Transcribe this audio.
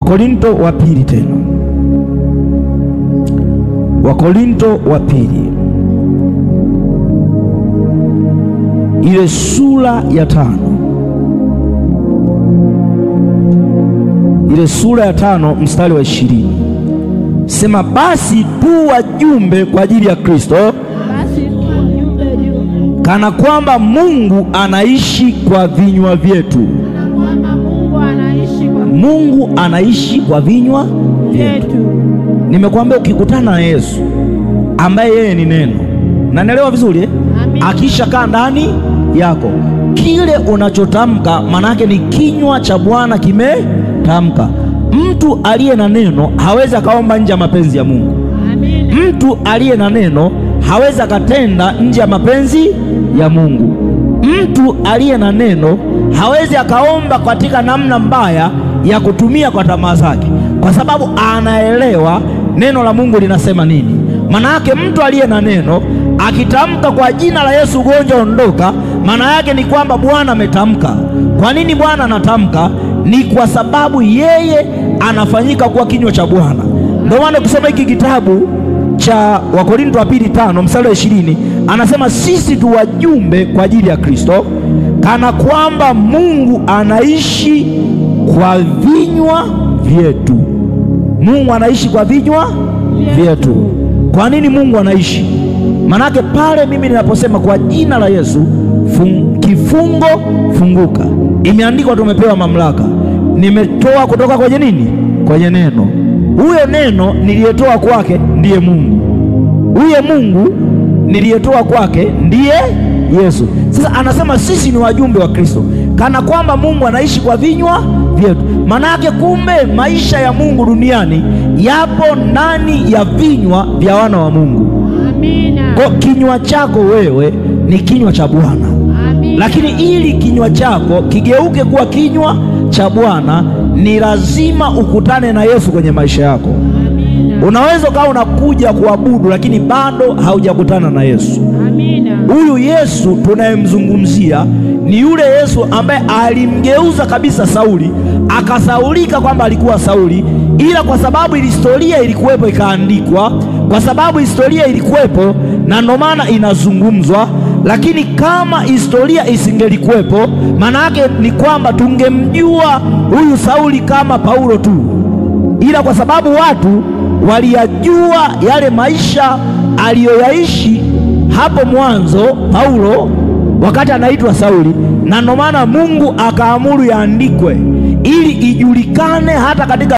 Wakorinto wa pili tena. Wakorinto wa pili, ile sura ya 5, ile sura ya 5 mstari wa 20. Sema, basi tu wajumbe kwa ajili ya Kristo, kana kwamba Mungu anaishi kwa vinywa vyetu. Mungu anaishi kwa vinywa vyetu. Nimekuambia ukikutana na Yesu ambaye yeye ni neno, na naelewa vizuri akisha kaa ndani yako, kile unachotamka manake ni kinywa cha Bwana kimetamka. Mtu aliye na neno hawezi akaomba nje ya mapenzi ya Mungu. Mtu aliye na neno hawezi akatenda nje ya mapenzi ya Mungu. Mtu aliye na neno hawezi akaomba katika namna mbaya ya kutumia kwa tamaa zake, kwa sababu anaelewa neno la Mungu linasema nini. Maana yake mtu aliye na neno akitamka kwa jina la Yesu ugonjwa ondoka, maana yake ni kwamba Bwana ametamka. Kwa nini Bwana anatamka? Ni kwa sababu yeye anafanyika kuwa kinywa cha Bwana. Ndio maana kusoma hiki kitabu cha Wakorinto wa pili 5 mstari wa 20 anasema, sisi tu wajumbe kwa ajili ya Kristo, kana kwamba Mungu anaishi kwa vinywa vyetu. Mungu anaishi kwa vinywa vyetu. Kwa nini Mungu anaishi? Manake pale mimi ninaposema kwa jina la Yesu, kifungo funguka. Imeandikwa tumepewa mamlaka. Nimetoa kutoka kwenye nini? Kwenye neno. Huyo neno niliyetoa kwake ndiye Mungu. Huyo Mungu niliyetoa kwake ndiye Yesu. Sasa anasema sisi ni wajumbe wa Kristo, kana kwamba Mungu anaishi kwa vinywa vyetu. Manake kumbe maisha ya Mungu duniani yapo ndani ya vinywa vya wana wa Mungu. Amina. Kwa kinywa chako wewe ni kinywa cha Bwana. Amina. Lakini ili kinywa chako kigeuke kuwa kinywa cha Bwana, ni lazima ukutane na Yesu kwenye maisha yako. Amina. Unaweza ukawa unakuja kuabudu lakini bado haujakutana na Yesu. Amina. Huyu Yesu tunayemzungumzia ni yule Yesu ambaye alimgeuza kabisa Sauli, akasaulika kwamba alikuwa Sauli, ila kwa sababu historia ilikuwepo ikaandikwa, kwa sababu historia ilikuwepo na ndio maana inazungumzwa. Lakini kama historia isingelikuwepo, maana yake ni kwamba tungemjua huyu Sauli kama Paulo tu, ila kwa sababu watu waliyajua yale maisha aliyoyaishi hapo mwanzo Paulo wakati anaitwa Sauli, na ndio maana Mungu akaamuru yaandikwe ili ijulikane hata katika